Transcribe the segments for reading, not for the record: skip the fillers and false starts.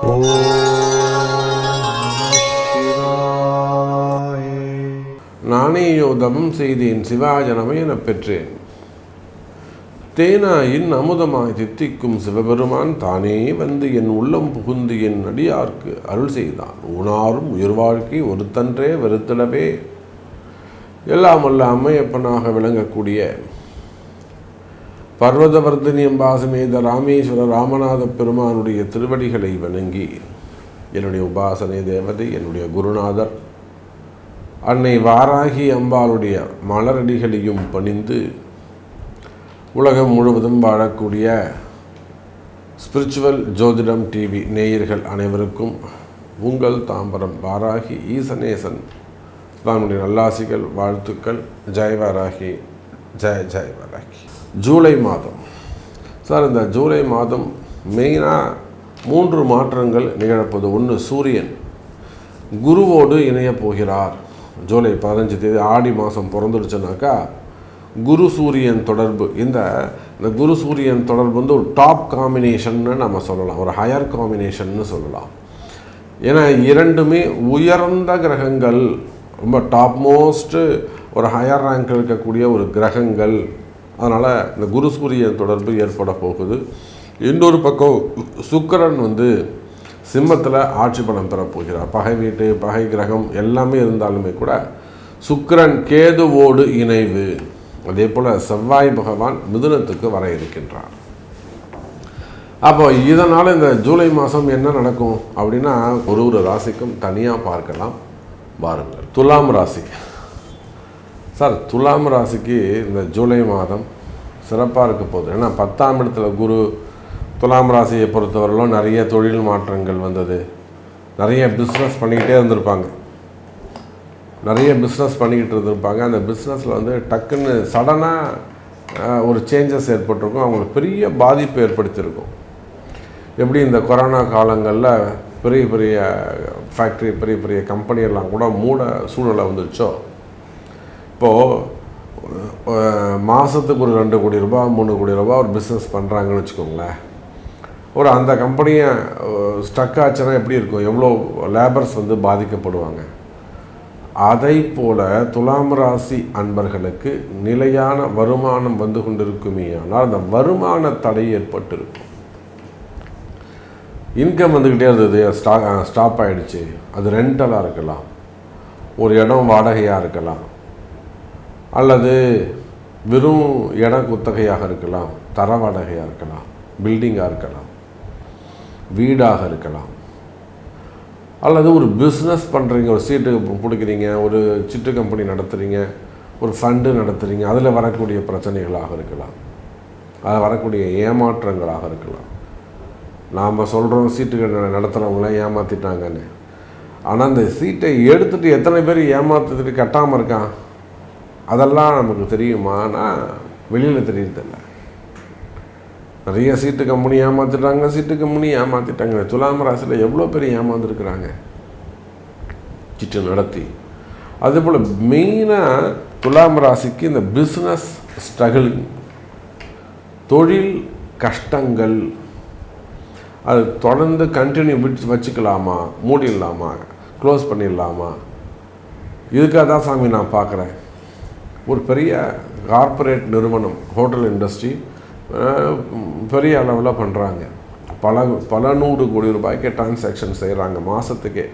ஓம் சிவாய. நானே யோதமும் செய்தேன் சிவாய நம எனப் பெற்றேன். தேனாயின் அமுதமாய் தித்திக்கும் சிவபெருமான் தானே வந்து என் உள்ளம் புகுந்து என் அடியார்க்கு அருள் செய்தான். ஊனாரும் உயிர் வாழ்க்கை ஒருத்தன்றே வெறுத்திடவே. எல்லாம் வல்ல அம்மையப்பனாக விளங்கக்கூடிய பர்வதவர்தினி அம்பாசமேத ராமேஸ்வர ராமநாத பெருமானுடைய திருவடிகளை வணங்கி என்னுடைய உபாசனை தேவதை என்னுடைய குருநாதர் அன்னை வாராகி அம்பாளுடைய மலரடிகளையும் பணிந்து உலகம் முழுவதும் வாழக்கூடிய ஸ்பிரிச்சுவல் ஜோதிடம் டிவி நேயர்கள் அனைவருக்கும் உங்கள் தாம்பரம் வாராகி ஈசனேசன் நம்முடைய நல்லாசிகள் வாழ்த்துக்கள். ஜெய் வாராகி, ஜெய் ஜெய் வாராகி. ஜூலை மாதம் சார், இந்த ஜூலை மாதம் மெயினாக 3 மாற்றங்கள் நிகழப்போது. ஒன்று, சூரியன் குருவோடு இணையப் போகிறார். ஜூலை 15 தேதி ஆடி மாதம் பிறந்துடுச்சுனாக்கா குரு சூரியன் தொடர்பு. இந்த குரு சூரியன் தொடர்பு வந்து ஒரு டாப் காம்பினேஷன்னு நம்ம சொல்லலாம், ஒரு ஹையர் காம்பினேஷன்னு சொல்லலாம். ஏன்னா இரண்டுமே உயர்ந்த கிரகங்கள், ரொம்ப டாப் மோஸ்ட்டு ஒரு ஹையர் ரேங்க் இருக்கக்கூடிய ஒரு கிரகங்கள். அதனால் இந்த குரு சூரியன் தொடர்பு ஏற்பட போகுது. இன்னொரு பக்கம் சுக்கிரன் வந்து சிம்மத்தில் ஆட்சி பலம் பெறப்போகிறார். பகை வீட்டு பகை கிரகம் எல்லாமே இருந்தாலுமே கூட சுக்கிரன் கேதுவோடு இணைவு. அதே போல் செவ்வாய் பகவான் மிதுனத்துக்கு வர இருக்கின்றார். அப்போ இதனால் இந்த ஜூலை மாதம் என்ன நடக்கும் அப்படின்னா ஒரு ராசிக்கும் தனியாக பார்க்கலாம் வாருங்கள். துலாம் ராசி சார், துலாம் ராசிக்கு இந்த ஜூலை மாதம் சிறப்பாக இருக்க போகுது. ஏன்னா 10ஆம் இடத்துல குரு துலாம் ராசியை பொறுத்தவரையிலும் நிறைய தொழில் மாற்றங்கள் வந்தது. நிறைய பிஸ்னஸ் பண்ணிக்கிட்டே இருந்திருப்பாங்க, அந்த பிஸ்னஸில் வந்து டக்குன்னு சடனாக ஒரு சேஞ்சஸ் ஏற்பட்டிருக்கும், அவங்களுக்கு பெரிய பாதிப்பு ஏற்படுத்தியிருக்கும். எப்படி இந்த கொரோனா காலங்களில் பெரிய பெரிய ஃபேக்ட்ரி பெரிய பெரிய கம்பெனியெல்லாம் கூட மூட சூழ்நிலை வந்துருச்சோ, இப்போது மாதத்துக்கு ஒரு 2 கோடி ரூபாய் 3 கோடி ரூபாய் ஒரு பிஸ்னஸ் பண்ணுறாங்கன்னு வச்சுக்கோங்களேன். ஒரு அந்த கம்பெனியை ஸ்டக் ஆச்சுன்னா எப்படி இருக்கும், எவ்வளோ லேபர்ஸ் வந்து பாதிக்கப்படுவாங்க. அதை போல் துலாம் ராசி அன்பர்களுக்கு நிலையான வருமானம் வந்து கொண்டிருக்குமே, ஆனால் அந்த வருமான தடை ஏற்பட்டிருக்கும். இன்கம் வந்துக்கிட்டே இருந்தது, ஸ்டாப் ஆகிடுச்சு. அது ரெண்டலாக இருக்கலாம், ஒரு இடம் வாடகையாக இருக்கலாம், அல்லது வெறும் இட குத்தகையாக இருக்கலாம், தர வாடகையாக இருக்கலாம், பில்டிங்காக இருக்கலாம், வீடாக இருக்கலாம், அல்லது ஒரு பிஸ்னஸ் பண்ணுறீங்க, ஒரு சீட்டு பிடிக்கிறீங்க, ஒரு சிட்டு கம்பெனி நடத்துகிறீங்க, ஒரு ஃபண்டு நடத்துகிறீங்க, அதில் வரக்கூடிய பிரச்சனைகளாக இருக்கலாம், அதில் வரக்கூடிய ஏமாற்றங்களாக இருக்கலாம். நாம் சொல்கிறோம் சீட்டுகள் நடத்துகிறவங்களாம் ஏமாற்றிட்டாங்கன்னு, ஆனால் அந்த சீட்டை எடுத்துகிட்டு எத்தனை பேர் ஏமாற்றிட்டு கட்டாமல் இருக்கான் அதெல்லாம் நமக்கு தெரியுமானா வெளியில் தெரியறதில்ல. நிறைய சீட்டு கம்பெனி ஏமாற்றிட்டாங்க. துலாம் ராசியில் எவ்வளோ பேர் ஏமாந்துருக்குறாங்க சீட்டு நடத்தி. அதுபோல் மெயினாக துலாம் ராசிக்கு இந்த பிஸ்னஸ் ஸ்ட்ரகிள், தொழில் கஷ்டங்கள், அது தொடர்ந்து கண்டினியூ வச்சுக்கலாமா, மூடிடலாமா, க்ளோஸ் பண்ணிடலாமா, இதுக்காக தான் சாமி நான் பார்க்குறேன். ஒரு பெரிய கார்ப்பரேட் நிறுவனம், ஹோட்டல் இண்டஸ்ட்ரி பெரிய அளவில் பண்ணுறாங்க. பல 100 கோடி ரூபாய்க்கு டிரான்சாக்ஷன் செய்கிறாங்க, மாதத்துக்கே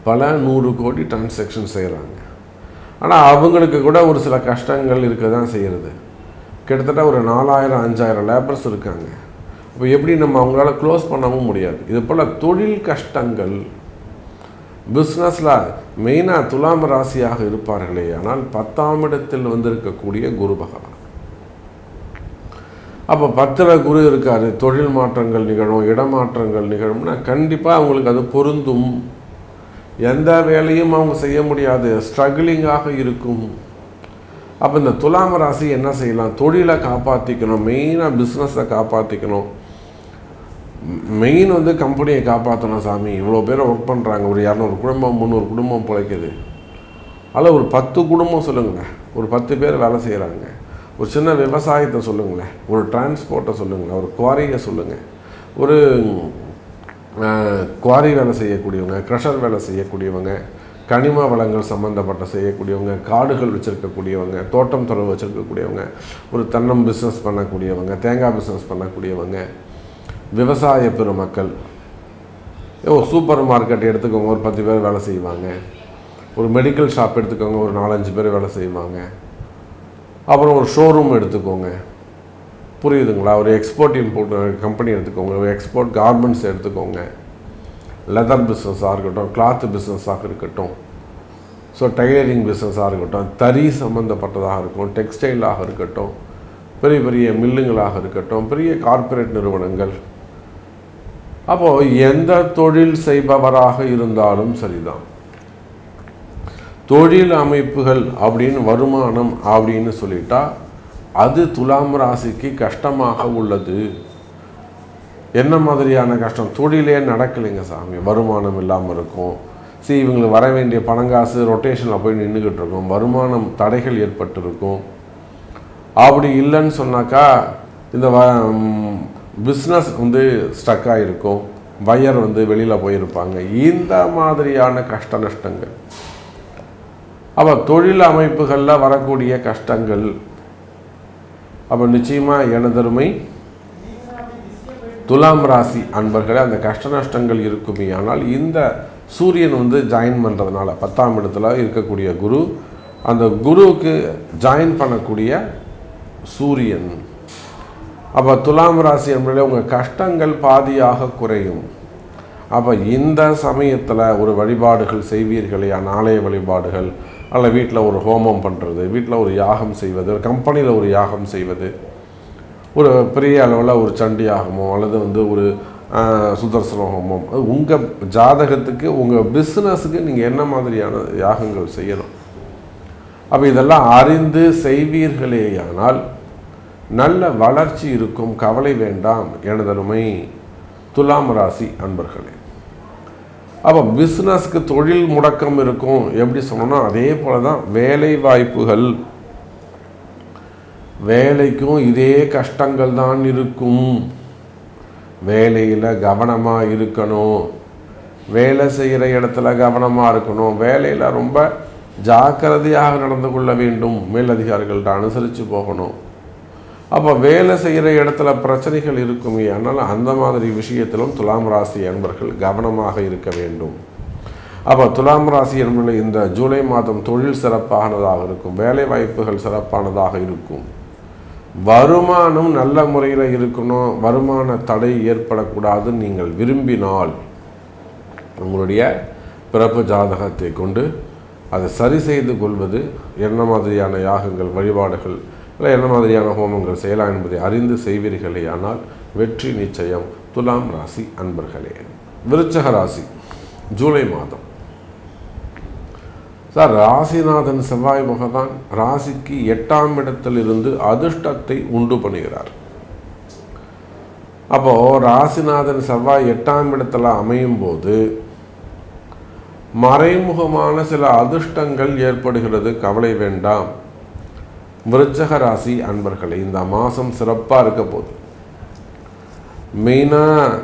பல 100 கோடி டிரான்சாக்ஷன் செய்கிறாங்க. ஆனால் அவங்களுக்கு கூட ஒரு சில கஷ்டங்கள் இருக்க தான் செய்கிறது. கிட்டத்தட்ட ஒரு 4000-5000 லேபர்ஸ் இருக்காங்க. இப்போ எப்படி நம்ம அவங்களால க்ளோஸ் பண்ணவும் முடியாது. இது போல் தொழில் கஷ்டங்கள், பிஸ்னஸில் மெயினாக துலாம் ராசியாக இருப்பார்களே. ஆனால் 10ஆம் இடத்தில் வந்திருக்கக்கூடிய குரு பகவான், அப்போ 10ல் குரு இருக்கார். தொழில் மாற்றங்கள் நிகழும், இடமாற்றங்கள் நிகழும்னா கண்டிப்பாக அவங்களுக்கு அது பொருந்தும். எந்த வேலையும் அவங்க செய்ய முடியாது, ஸ்ட்ரகிளிங்காக இருக்கும். அப்போ இந்த துலாம் ராசி என்ன செய்யலாம், தொழிலை காப்பாற்றிக்கணும், மெயினாக பிஸ்னஸை காப்பாற்றிக்கணும். மெயின் வந்து கம்பெனியை காப்பாற்றணும் சாமி. இவ்வளோ பேரை ஒர்க் பண்ணுறாங்க, ஒரு 200 குடும்பம் 300 குடும்பம் பிழைக்குது. அதில் ஒரு 10 குடும்பம் சொல்லுங்களேன், ஒரு 10 பேர் வேலை செய்கிறாங்க. ஒரு சின்ன விவசாயத்தை சொல்லுங்களேன், ஒரு டிரான்ஸ்போர்ட்டை சொல்லுங்களேன், ஒரு குவாரியை சொல்லுங்கள், ஒரு குவாரி வேலை செய்யக்கூடியவங்க, க்ரஷர் வேலை செய்யக்கூடியவங்க, கனிம வளங்கள் சம்மந்தப்பட்ட செய்யக்கூடியவங்க, காடுகள் வச்சுருக்கக்கூடியவங்க, தோட்டம் தொலைவு வச்சுருக்கக்கூடியவங்க, ஒரு தென்னம் பிஸ்னஸ் பண்ணக்கூடியவங்க, தேங்காய் பிஸ்னஸ் பண்ணக்கூடியவங்க, விவசாய பெருமக்கள், சூப்பர் மார்க்கெட் எடுத்துக்கோங்க, ஒரு 10 பேர் வேலை செய்வாங்க, ஒரு மெடிக்கல் ஷாப் எடுத்துக்கோங்க, ஒரு 4-5 பேர் வேலை செய்வாங்க, அப்புறம் ஒரு ஷோரூம் எடுத்துக்கோங்க, புரியுதுங்களா, ஒரு எக்ஸ்போர்ட் இம்போர்ட் கம்பெனி எடுத்துக்கோங்க, ஒரு எக்ஸ்போர்ட் கார்மெண்ட்ஸ் எடுத்துக்கோங்க, லெதர் பிஸ்னஸாக இருக்கட்டும், கிளாத் பிஸ்னஸாக இருக்கட்டும், ஸோ டைலரிங் பிஸ்னஸாக இருக்கட்டும், தறி சம்மந்தப்பட்டதாக இருக்கும், டெக்ஸ்டைலாக இருக்கட்டும், பெரிய பெரிய மில்லுங்களாக இருக்கட்டும், பெரிய கார்ப்பரேட் நிறுவனங்கள், அப்போது எந்த தொழில் செய்பவராக இருந்தாலும் சரிதான். தொழில் அமைப்புகள் அப்படின்னு வருமானம் அப்படின்னு சொல்லிட்டா அது துலாம் ராசிக்கு கஷ்டமாக உள்ளது. என்ன மாதிரியான கஷ்டம்? தொழிலே நடக்கலைங்க சாமி, வருமானம் இல்லாமல் இருக்கும். இவங்களுக்கு வர வேண்டிய பணங்காசு ரொட்டேஷனில் போய் நின்றுக்கிட்டு இருக்கும், வருமானம் தடைகள் ஏற்பட்டிருக்கும். அப்படி இல்லைன்னு சொன்னாக்கா இந்த பிஸ்னஸ் ஸ்டக் ஆகிருக்கும், பையர் வெளியில் போயிருப்பாங்க. இந்த மாதிரியான கஷ்ட நஷ்டங்கள், அப்போ தொழில் அமைப்புகளில் வரக்கூடிய கஷ்டங்கள், அப்போ நிச்சயமாக எனதருமை துலாம் ராசி அன்பர்களே அந்த கஷ்ட நஷ்டங்கள் இருக்குமே. ஆனால் இந்த சூரியன் ஜாயின் பண்ணுறதுனால 10ஆம் இடத்துல இருக்கக்கூடிய குரு, அந்த குருவுக்கு ஜாயின் பண்ணக்கூடிய சூரியன், அப்போ துலாம் ராசி என்பதில் உங்கள் கஷ்டங்கள் பாதியாக குறையும். அப்போ இந்த சமயத்தில் ஒரு வழிபாடுகள் செய்வீர்களே, ஆலய வழிபாடுகள், அல்ல வீட்டில் ஒரு ஹோமம் பண்ணுறது, வீட்டில் ஒரு யாகம் செய்வது, ஒரு கம்பெனியில் ஒரு யாகம் செய்வது, ஒரு பெரிய அளவில் ஒரு சண்டி யாகமோ அல்லது ஒரு சுதர்சன ஹோமம், அது உங்கள் ஜாதகத்துக்கு உங்கள் பிஸ்னஸுக்கு நீங்கள் என்ன மாதிரியான யாகங்கள் செய்யணும். அப்போ இதெல்லாம் அறிந்து செய்வீர்களேயானால் நல்ல வளர்ச்சி இருக்கும், கவலை வேண்டாம் எனதருமை துலாம் ராசி அன்பர்களே. அப்போ பிஸ்னஸ்க்கு தொழில் முடக்கம் இருக்கும். எப்படி சொன்னோன்னா அதே போல தான் வேலை வாய்ப்புகள், வேலைக்கும் இதே கஷ்டங்கள் தான் இருக்கும். வேலையில் கவனமாக இருக்கணும், வேலை செய்கிற இடத்துல கவனமாக இருக்கணும், வேலையில் ரொம்ப ஜாக்கிரதையாக நடந்து கொள்ள வேண்டும், மேலதிகாரிகள்ட்ட அனுசரித்து போகணும். அப்போ வேலை செய்கிற இடத்துல பிரச்சனைகள் இருக்குமே, அதனால் அந்த மாதிரி விஷயத்திலும் துலாம் ராசி என்பர்கள் கவனமாக இருக்க வேண்டும். அப்போ துலாம் ராசி என்பதில் இந்த ஜூலை மாதம் தொழில் சிறப்பானதாக இருக்கும், வேலை வாய்ப்புகள் சிறப்பானதாக இருக்கும், வருமானம் நல்ல முறையில் இருக்கணும், வருமான தடை ஏற்படக்கூடாதுன்னு நீங்கள் விரும்பினால் உங்களுடைய பிறப்பு ஜாதகத்தை கொண்டு அதை சரி செய்து கொள்வது, என்ன மாதிரியான யாகங்கள் வழிபாடுகள் இல்லை என்ன மாதிரியான ஹோமங்கள் செய்யலாம் என்பதை அறிந்து செய்வீர்களே ஆனால் வெற்றி நிச்சயம். துலாம் ராசி அன்பர்களே. விருச்சக ராசி ஜூலை மாதம் ராசிநாதன் செவ்வாய் பகவான் ராசிக்கு 8ஆம் இடத்திலிருந்து அதிர்ஷ்டத்தை உண்டு பண்ணுகிறார். அப்போ ராசிநாதன் செவ்வாய் 8ஆம் இடத்துல அமையும் போது மறைமுகமான சில அதிர்ஷ்டங்கள் ஏற்படுகிறது, கவலை வேண்டாம். விருச்சக ராசி அன்பர்களே, இந்த மாதம் சிறப்பாக இருக்க போகுது. மெயினாக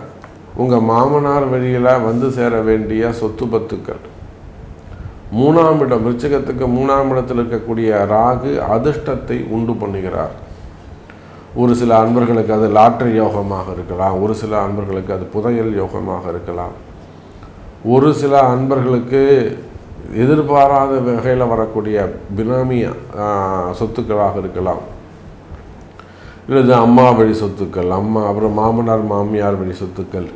உங்கள் மாமனார் வழியில் சேர வேண்டிய சொத்து பத்துக்கள், 3ஆம் இடம் விருச்சிகத்துக்கு 3ஆம் இடத்தில் இருக்கக்கூடிய ராகு அதிர்ஷ்டத்தை உண்டு பண்ணுகிறார். ஒரு சில அன்பர்களுக்கு அது லாட்டரி யோகமாக இருக்கலாம், ஒரு சில அன்பர்களுக்கு அது புதையல் யோகமாக இருக்கலாம், ஒரு சில அன்பர்களுக்கு எதிர்பாராத வகையில் வரக்கூடிய பினாமி சொத்துக்களாக இருக்கலாம், இல்லது அம்மா வழி சொத்துக்கள், அப்புறம் மாமனார் மாமியார் வழி சொத்துக்கள்,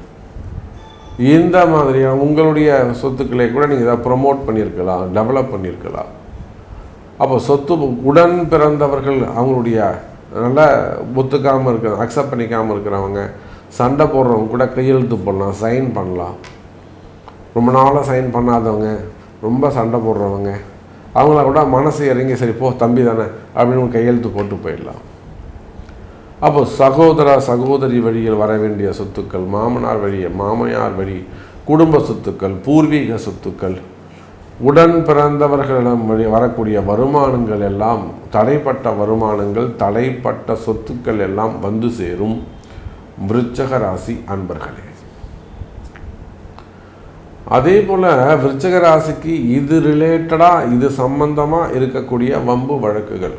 இந்த மாதிரியான உங்களுடைய சொத்துக்களை கூட நீங்கள் இதை ப்ரமோட் பண்ணியிருக்கலாம், டெவலப் பண்ணியிருக்கலாம். அப்போ சொத்து உடன் பிறந்தவர்கள் அவங்களுடைய நல்லா ஒத்துக்காமல் இருக்கிற அக்செப்ட் பண்ணிக்காமல் இருக்கிறவங்க, சண்டை போடுறவங்க கூட கையெழுத்து போடலாம், சைன் பண்ணலாம். ரொம்ப நாளாக சைன் பண்ணாதவங்க, ரொம்ப சண்டை போடுறவங்க, அவங்கள கூட மனசு இறங்கி சரி போ தம்பி தானே அப்படின்னு கையெழுத்து போட்டு போயிடலாம். அப்போ சகோதர சகோதரி வழியில் வர வேண்டிய சொத்துக்கள், மாமனார் வழி மாமையார் வழி குடும்ப சொத்துக்கள், பூர்வீக சொத்துக்கள், உடன் பிறந்தவர்களிடம் வழி வரக்கூடிய வருமானங்கள் எல்லாம், தடைப்பட்ட வருமானங்கள், தடைப்பட்ட சொத்துக்கள் எல்லாம் வந்து சேரும். விருச்சக ராசி அன்பர்களே, அதே போல் விருச்சிக ராசிக்கு இது ரிலேட்டடாக இது சம்பந்தமாக இருக்கக்கூடிய வம்பு வழக்குகள்,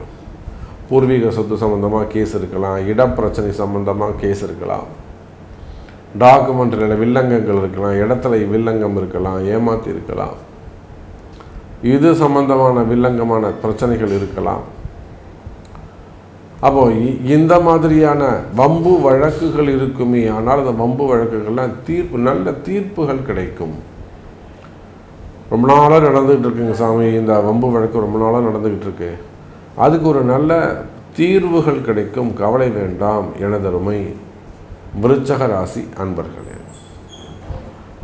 பூர்வீக சொத்து சம்பந்தமாக கேஸ் இருக்கலாம், இடப்பிரச்சனை சம்பந்தமாக கேஸ் இருக்கலாம், டாக்குமெண்ட்ரியில் வில்லங்கங்கள் இருக்கலாம், இடத்துல வில்லங்கம் இருக்கலாம், ஏமாற்றி இருக்கலாம், இது சம்பந்தமான வில்லங்கமான பிரச்சனைகள் இருக்கலாம். அப்போது இந்த மாதிரியான வம்பு வழக்குகள் இருக்குமே, ஆனால் அந்த வம்பு வழக்குகள்லாம் நல்ல தீர்ப்புகள் கிடைக்கும். ரொம்ப நாளாக நடந்துக்கிட்டு இருக்குங்க சாமி, இந்த வம்பு வழக்கு ரொம்ப நாளாக நடந்துக்கிட்டு இருக்கு, அதுக்கு ஒரு நல்ல தீர்வுகள் கிடைக்கும், கவலை வேண்டாம் எனதருமை விருச்சிக ராசி அன்பர்களே.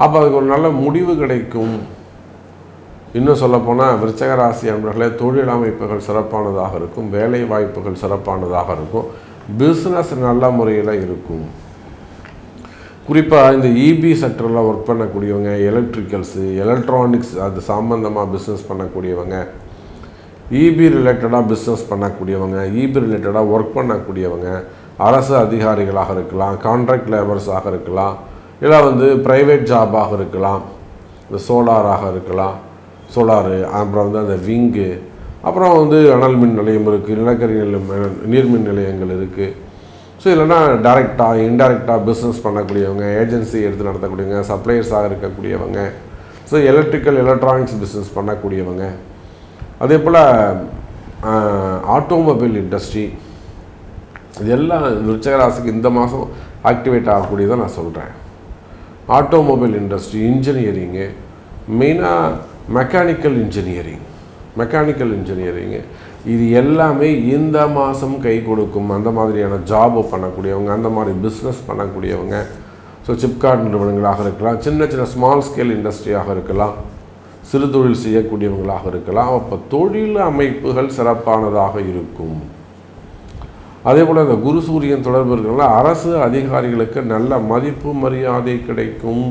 அப்போ அதுக்கு ஒரு நல்ல முடிவு கிடைக்கும். இன்னும் சொல்லப்போனால் விருச்சிக ராசி அன்பர்களே, தொழில் அமைப்புகள் சிறப்பானதாக இருக்கும், வேலை வாய்ப்புகள் சிறப்பானதாக இருக்கும், பிஸ்னஸ் நல்ல முறையில் இருக்கும். குறிப்பாக இந்த இபி செக்டரில் ஒர்க் பண்ணக்கூடியவங்க, எலக்ட்ரிக்கல்ஸு, எலக்ட்ரானிக்ஸ் அது சம்பந்தமாக பிஸ்னஸ் பண்ணக்கூடியவங்க, இபி ரிலேட்டடாக பிஸ்னஸ் பண்ணக்கூடியவங்க, இபி ரிலேட்டடாக ஒர்க் பண்ணக்கூடியவங்க, அரசு அதிகாரிகளாக இருக்கலாம், கான்ட்ராக்ட் லேபர்ஸாக இருக்கலாம், இல்லை ப்ரைவேட் ஜாபாக இருக்கலாம், இந்த சோலாராக இருக்கலாம், சோலாரு, அப்புறம் அந்த விங்கு, அப்புறம் அனல் மின் நிலையம் இருக்குது, நிலக்கரி நீர்மின் நிலையங்கள் இருக்குது. ஸோ இல்லைன்னா டைரெக்டாக இன்டைரக்டாக பிஸ்னஸ் பண்ணக்கூடியவங்க, ஏஜென்சி எடுத்து நடத்தக்கூடியவங்க, சப்ளையர்ஸாக இருக்கக்கூடியவங்க, ஸோ எலக்ட்ரிக்கல் எலக்ட்ரானிக்ஸ் பிஸ்னஸ் பண்ணக்கூடியவங்க, அதே போல் ஆட்டோமொபைல் இண்டஸ்ட்ரி, இதெல்லாம் விருச்சிக ராசிக்கு இந்த மாதம் ஆக்டிவேட் ஆகக்கூடியதை நான் சொல்கிறேன். ஆட்டோமொபைல் இண்டஸ்ட்ரி, இன்ஜினியரிங்கு, மெயினாக மெக்கானிக்கல் இன்ஜினியரிங்கு, இது எல்லாமே இந்த மாதம் கை கொடுக்கும். அந்த மாதிரியான ஜாபு பண்ணக்கூடியவங்க, அந்த மாதிரி பிஸ்னஸ் பண்ணக்கூடியவங்க, ஸோ சிப்கார்ட் நிறுவனங்களாக இருக்கலாம், சின்ன சின்ன ஸ்மால் ஸ்கேல் இண்டஸ்ட்ரியாக இருக்கலாம், சிறு தொழில் செய்யக்கூடியவங்களாக இருக்கலாம். அப்போ தொழில் அமைப்புகள் சிறப்பானதாக இருக்கும். அதே போல் இந்த குரு சூரியன் தொடர்பு இருக்கிறனால அரசு அதிகாரிகளுக்கு நல்ல மதிப்பு மரியாதை கிடைக்கும்.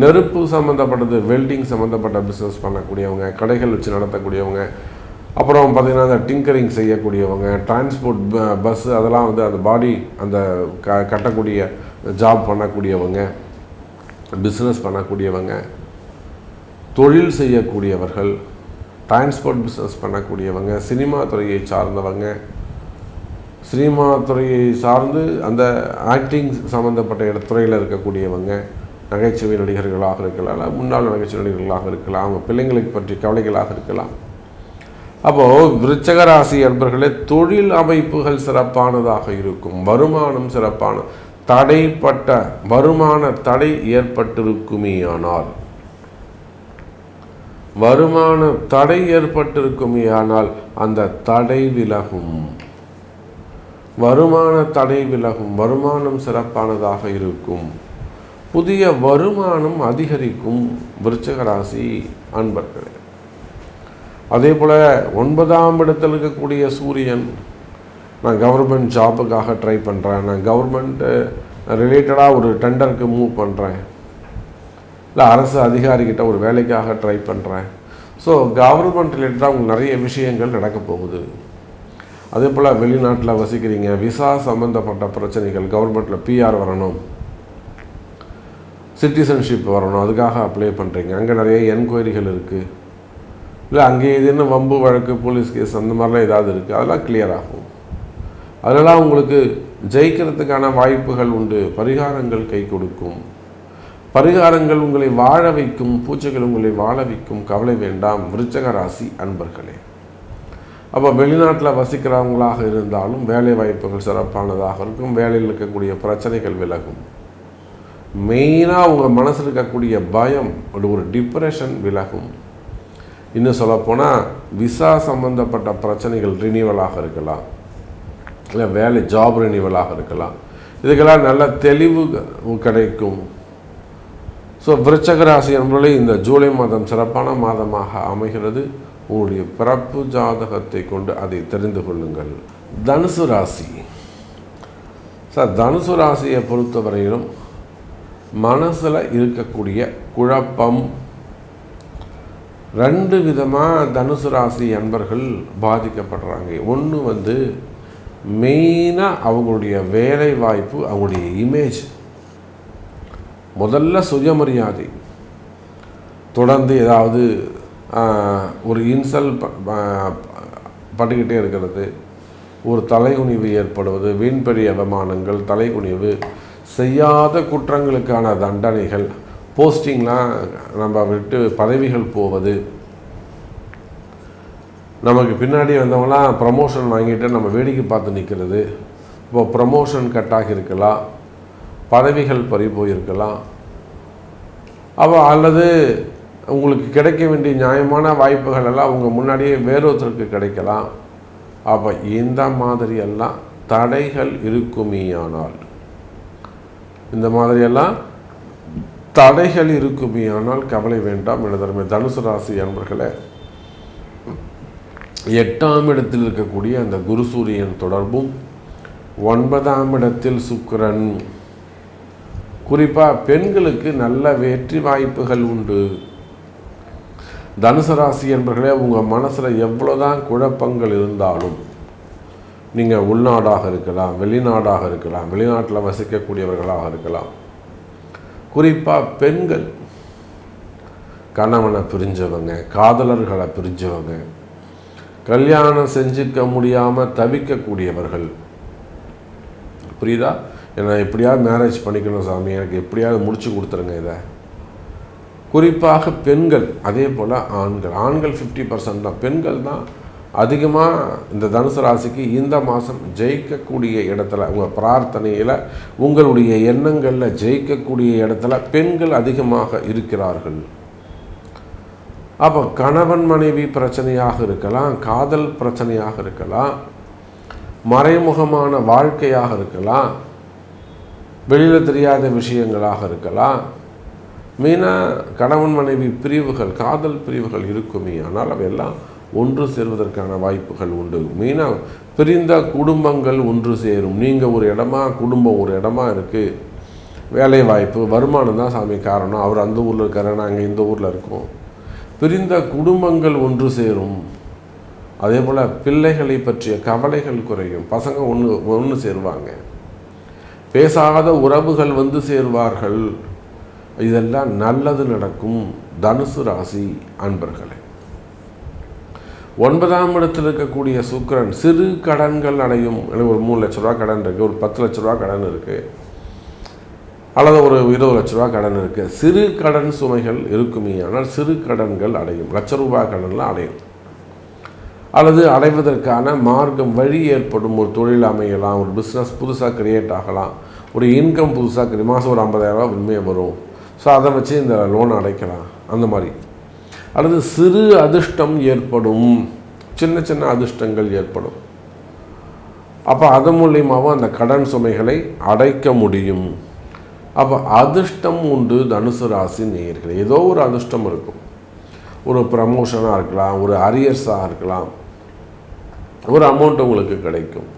நெருப்பு சம்மந்தப்பட்டது, வெல்டிங் சம்மந்தப்பட்ட பிஸ்னஸ் பண்ணக்கூடியவங்க, கடைகள் வச்சு நடத்தக்கூடியவங்க, அப்புறம் பார்த்திங்கன்னா அந்த டிங்கரிங் செய்யக்கூடியவங்க, டிரான்ஸ்போர்ட் பஸ்ஸு, அதெல்லாம் அந்த பாடி அந்த கட்டக்கூடிய ஜாப் பண்ணக்கூடியவங்க, பிஸ்னஸ் பண்ணக்கூடியவங்க, தொழில் செய்யக்கூடியவர்கள், டிரான்ஸ்போர்ட் பிஸ்னஸ் பண்ணக்கூடியவங்க, சினிமா துறையை சார்ந்தவங்க, சினிமா துறையை சார்ந்து அந்த ஆக்டிங் சம்மந்தப்பட்ட துறையில் இருக்கக்கூடியவங்க, நகைச்சுவை நடிகர்களாக இருக்கலாம், முன்னாள் நகைச்சுவை நடிகர்களாக இருக்கலாம், அவங்க பிள்ளைங்களுக்கு பற்றி கவலைகளாக இருக்கலாம். அப்போது விருச்சிக ராசி அன்பர்களே, தொழில் அமைப்புகள் சிறப்பானதாக இருக்கும், வருமானம் சிறப்பான, தடைப்பட்ட வருமான தடை ஏற்பட்டிருக்குமேயானால், வருமான தடை ஏற்பட்டிருக்குமேயானால் அந்த தடை விலகும், வருமான தடை விலகும், வருமானம் சிறப்பானதாக இருக்கும், புதிய வருமானம் அதிகரிக்கும் விருச்சிக ராசி அன்பர்களே. அதே போல் 9ஆம் இடத்தில் இருக்கக்கூடிய சூரியன், நான் கவர்மெண்ட் ஜாபுக்காக ட்ரை பண்ணுறேன், நான் கவர்மெண்ட்டு ரிலேட்டடாக ஒரு டெண்டருக்கு மூவ் பண்ணுறேன், இல்லை அரசு அதிகாரிகிட்ட ஒரு வேலைக்காக ட்ரை பண்ணுறேன். ஸோ கவர்மெண்ட் ரிலேட்டடாக உங்களுக்கு நிறைய விஷயங்கள் நடக்க போகுது. அதே போல் வெளிநாட்டில் வசிக்கிறீங்க, விசா சம்மந்தப்பட்ட பிரச்சனைகள், கவர்மெண்ட்டில் பிஆர் வரணும், சிட்டிசன்ஷிப் வரணும், அதுக்காக அப்ளை பண்ணுறீங்க, அங்கே நிறைய என்கொயரிகள் இருக்குது, இல்லை அங்கே இதுன்னு வம்பு வழக்கு, போலீஸ் கேஸ், அந்த மாதிரிலாம் ஏதாவது இருக்குது, அதெல்லாம் கிளியர் ஆகும். அதெல்லாம் உங்களுக்கு ஜெயிக்கிறதுக்கான வாய்ப்புகள் உண்டு. பரிகாரங்கள் கை கொடுக்கும், பரிகாரங்கள் உங்களை வாழ வைக்கும், பூஜைகள் உங்களை வாழ வைக்கும். கவலை வேண்டாம் விருச்சிக ராசி அன்பர்களே. அப்போ வெளிநாட்டில் வசிக்கிறவங்களாக இருந்தாலும் வேலை வாய்ப்புகள் சிறப்பானதாக இருக்கும், வேலையில் இருக்கக்கூடிய பிரச்சனைகள் விலகும். மெயினாக உங்கள் மனசில் இருக்கக்கூடிய பயம், ஒரு டிப்ரெஷன் விலகும். இன்னும் சொல்லப்போனால் விசா சம்மந்தப்பட்ட பிரச்சனைகள் ரினியூவலாக இருக்கலாம், இல்லை வேலை ஜாப் ரினியூவலாக இருக்கலாம், இதுக்கெல்லாம் நல்ல தெளிவு கிடைக்கும். ஸோ விருச்சிக ராசி என்பதை இந்த ஜூலை மாதம் சிறப்பான மாதமாக அமைகிறது. உங்களுடைய பிறப்பு ஜாதகத்தை கொண்டு அதை தெரிந்து கொள்ளுங்கள். தனுசு ராசி, சார் தனுசு ராசியை பொறுத்தவரையிலும் மனசில் இருக்கக்கூடிய குழப்பம், 2 விதமாக தனுசு ராசி அன்பர்கள் பாதிக்கப்படுறாங்க. ஒன்று மெயினாக அவங்களுடைய வேலை வாய்ப்பு, அவங்களுடைய இமேஜ், முதல்ல சுயமரியாதை, தொடர்ந்து ஏதாவது ஒரு இன்சல் பட்டுக்கிட்டே இருக்கிறது, ஒரு தலைகுனிவு ஏற்படுவது, வீண்பெரிய அவமானங்கள், தலைகுனிவு, செய்யாத குற்றங்களுக்கான தண்டனைகள், போஸ்டிங்லாம் நம்ம விட்டு பதவிகள் போவது, நமக்கு பின்னாடி வந்தவங்களாம் ப்ரமோஷன் வாங்கிட்டு நம்ம வேடிக்கை பார்த்து நிற்கிறது, இப்போ ப்ரமோஷன் கட்டாகி இருக்கலாம், பதவிகள் பறி போயிருக்கலாம், அல்லது உங்களுக்கு கிடைக்க வேண்டிய நியாயமான வாய்ப்புகள் எல்லாம் உங்கள் முன்னாடியே வேறொருத்தருக்கு கிடைக்கலாம். அப்போ இந்த மாதிரியெல்லாம் தடைகள் இருக்குமேயானால், இந்த மாதிரியெல்லாம் தடைகள் இருக்குமேயானால் கவலை வேண்டாம். எழுதருமை தனுசு ராசி அன்பர்களே, 8ஆம் இடத்தில் இருக்கக்கூடிய அந்த குரு சூரியன் தொடர்பும் 9ஆம் இடத்தில் சுக்கிரன், குறிப்பாக பெண்களுக்கு நல்ல வெற்றி வாய்ப்புகள் உண்டு. தனுசு ராசி என்பர்களே, உங்கள் மனசில் எவ்வளோதான் குழப்பங்கள் இருந்தாலும், நீங்கள் உள்நாடாக இருக்கலாம், வெளிநாடாக இருக்கலாம், வெளிநாட்டில் வசிக்கக்கூடியவர்களாக இருக்கலாம், குறிப்பாக பெண்கள் கணவனை பிரிஞ்சவங்க, காதலர்களை பிரிஞ்சவங்க, கல்யாணம் செஞ்சுக்க முடியாமல் தவிக்கக்கூடியவர்கள், புரியுதா? ஏன்னா எப்படியாவது மேரேஜ் பண்ணிக்கணும் சாமி, எனக்கு எப்படியாவது முடிச்சு கொடுத்துருங்க இதை. குறிப்பாக பெண்கள், அதே போல் ஆண்கள் 50% தான். பெண்கள் தான் அதிகமாக இந்த தனுசு ராசிக்கு இந்த மாதம் ஜெயிக்கக்கூடிய இடத்துல, உங்கள் பிரார்த்தனையில், உங்களுடைய எண்ணங்களில் ஜெயிக்கக்கூடிய இடத்துல பெண்கள் அதிகமாக இருக்கிறார்கள். அப்போ கணவன் மனைவி பிரச்சனையாக இருக்கலாம், காதல் பிரச்சனையாக இருக்கலாம், மறைமுகமான வாழ்க்கையாக இருக்கலாம், வெளியில் தெரியாத விஷயங்களாக இருக்கலாம். மெயினாக கணவன் மனைவி பிரிவுகள், காதல் பிரிவுகள் இருக்குமே, ஆனால் அவையெல்லாம் ஒன்று சேர்வதற்கான வாய்ப்புகள் உண்டு. மெயினாக பிரிந்த குடும்பங்கள் ஒன்று சேரும். நீங்கள் ஒரு இடமா, குடும்பம் ஒரு இடமா இருக்குது, வேலை வாய்ப்பு, வருமானம் தான் சாமி காரணம், அவர் அந்த ஊரில் இருக்காரு, நாங்கள் இந்த ஊரில் இருக்கோம். பிரிந்த குடும்பங்கள் ஒன்று சேரும். அதே போல் பிள்ளைகளை பற்றிய கவலைகள் குறையும். பசங்க ஒன்று சேருவாங்க. பேசாத உறவுகள் வந்து சேருவார்கள். இதெல்லாம் நல்லது நடக்கும். தனுசு ராசி அன்பர்களே, 9ஆம் இடத்தில் இருக்கக்கூடிய சுக்கிரன் சிறு கடன்கள் அடையும். எனக்கு ஒரு 3 லட்ச ரூபா கடன் இருக்குது, ஒரு 10 லட்ச ரூபா கடன் இருக்குது, அல்லது ஒரு 20 லட்ச ரூபா கடன் இருக்குது. சிறு கடன் சுமைகள் இருக்குமே, ஆனால் சிறு கடன்கள் அடையும். லட்ச ரூபாய் கடன்லாம் அடையும், அல்லது அடைவதற்கான மார்க்கம், வழி ஏற்படும். ஒரு தொழில் அமையலாம், ஒரு பிஸ்னஸ் புதுசாக கிரியேட் ஆகலாம், ஒரு இன்கம் புதுசாக மாதம் ஒரு 50,000 ரூபா உண்மையாக வரும். ஸோ அதை வச்சு இந்த லோன் அடைக்கலாம், அந்த மாதிரி. அல்லது சிறு அதிர்ஷ்டம் ஏற்படும், சின்ன சின்ன அதிர்ஷ்டங்கள் ஏற்படும். அப்போ அது மூலியமாகவும் அந்த கடன் சுமைகளை அடைக்க முடியும். அப்போ அதிர்ஷ்டம் உண்டு தனுசு ராசி நேயர்களே. ஏதோ ஒரு அதிர்ஷ்டம் இருக்கும். ஒரு ப்ரமோஷனாக இருக்கலாம், ஒரு அரியர்ஸாக இருக்கலாம், ஒரு அமௌண்ட் உங்களுக்கு கிடைக்கும்.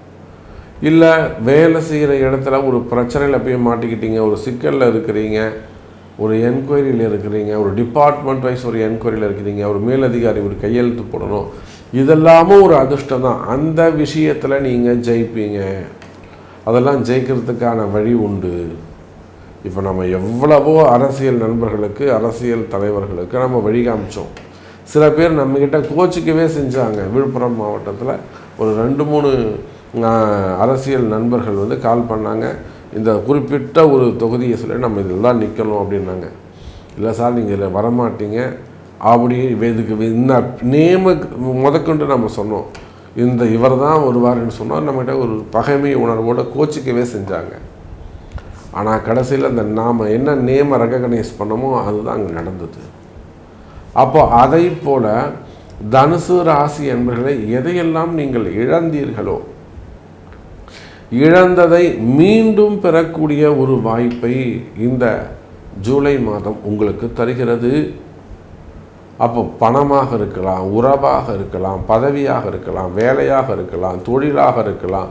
இல்லை வேலை செய்கிற இடத்துல ஒரு பிரச்சனையில் போய் மாட்டிக்கிட்டீங்க, ஒரு சிக்கலில் இருக்கிறீங்க, ஒரு என்கொயரியில் இருக்கிறீங்க, ஒரு டிபார்ட்மெண்ட் வைஸ் ஒரு என்கொயரியில் இருக்கிறீங்க, ஒரு மேலதிகாரி ஒரு கையெழுத்து போடணும், இதெல்லாமும் ஒரு அதிர்ஷ்டம் தான். அந்த விஷயத்தில் நீங்கள் ஜெயிப்பீங்க. அதெல்லாம் ஜெயிக்கிறதுக்கான வழி உண்டு. இப்போ நம்ம எவ்வளவோ அரசியல் நண்பர்களுக்கு, அரசியல் தலைவர்களுக்கு நம்ம வழி காமிச்சோம். சில பேர் நம்மக்கிட்ட கோச்சிக்கவே செஞ்சாங்க. விழுப்புரம் மாவட்டத்தில் ஒரு 2-3 அரசியல் நண்பர்கள் வந்து கால் பண்ணாங்க. இந்த குறிப்பிட்ட ஒரு தொகுதியை சொல்லி நம்ம இதில் தான் நிற்கணும் அப்படின்னாங்க. இல்லை சார், நீங்கள் இதில் வரமாட்டீங்க அப்படி, இதுக்கு இந்த நேம முதற்கொண்டு நம்ம சொன்னோம், இவர் தான் வருவார்னு சொன்னால் நம்மகிட்ட ஒரு பகைமை உணர்வோடு கோச்சிக்கவே செஞ்சாங்க. ஆனால் கடைசியில் அந்த நாம் என்ன நேமை ரெகக்னைஸ் பண்ணமோ அதுதான் அங்கே நடந்தது. அப்போ அதை போல் தனுசு ராசி என்பவர்களை எதையெல்லாம் நீங்கள் இழந்தீர்களோ, இழந்ததை மீண்டும் பெறக்கூடிய ஒரு வாய்ப்பை இந்த ஜூலை மாதம் உங்களுக்கு தருகிறது. அப்போ பணமாக இருக்கலாம், உறவாக இருக்கலாம், பதவியாக இருக்கலாம், வேலையாக இருக்கலாம், தொழிலாக இருக்கலாம்.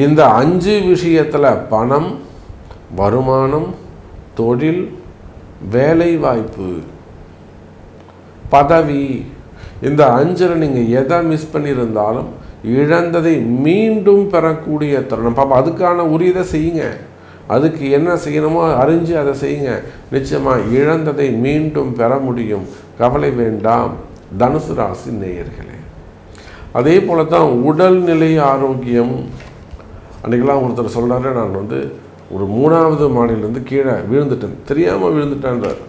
இந்த 5 விஷயத்தில் பணம், வருமானம், தொழில், வேலை வாய்ப்பு, பதவி, இந்த 5ல் நீங்கள் எதை மிஸ் பண்ணியிருந்தாலும் இழந்ததை மீண்டும் பெறக்கூடிய தருணம். பாப்பா அதுக்கான உரியதை செய்யுங்க. அதுக்கு என்ன செய்யணுமோ அறிஞ்சு அதை செய்யுங்க. நிச்சயமாக இழந்ததை மீண்டும் பெற முடியும். கவலை வேண்டாம் தனுசு ராசி நேயர்களே. அதே போல தான் உடல்நிலை ஆரோக்கியம். அன்றைக்கெல்லாம் ஒருத்தர் சொல்கிறாரு, நான் ஒரு 3வது மாடியிலேருந்து கீழே விழுந்துட்டேன், தெரியாமல் விழுந்துட்டேன்றார்.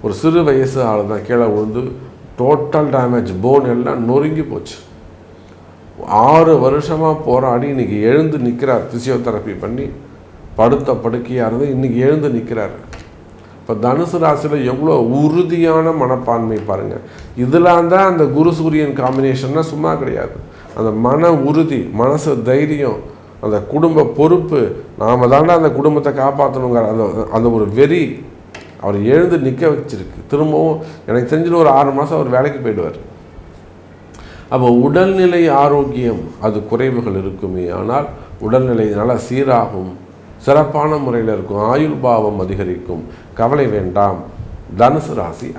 ஒரு சிறு வயசு ஆள் தான், கீழே விழுந்து டோட்டல் டேமேஜ், போன் எல்லாம் நொறுங்கி போச்சு. 6 வருஷமாக போராடி இன்றைக்கி எழுந்து நிற்கிறார். ஃபிசியோதெரப்பி பண்ணி படுத்த படுக்கையாக இருந்து இன்றைக்கி எழுந்து நிற்கிறார். இப்போ தனுசு ராசியில் எவ்வளோ உறுதியான மனப்பான்மை பாருங்கள். இதெல்லாம் தான் அந்த குரு சூரியன் காம்பினேஷன்னா சும்மா கிடையாது. அந்த மன உறுதி, மனசு தைரியம், அந்த குடும்ப பொறுப்பு, நாம் தாண்டா அந்த குடும்பத்தை காப்பாற்றணுங்கிற அந்த ஒரு வெறி அவர் எழுந்து நிற்க வச்சிருக்கு. திரும்பவும் எனக்கு தெரிஞ்சு ஒரு 6 மாதம் அவர் வேலைக்கு போயிடுவார். அப்போ உடல்நிலை ஆரோக்கியம் அது குறைவுகள் இருக்குமே, ஆனால் உடல்நிலை நல்லா சீராகும், சிறப்பான முறையில் இருக்கும், ஆயுள் பாவம் அதிகரிக்கும். கவலை வேண்டாம் தனுசு ராசி.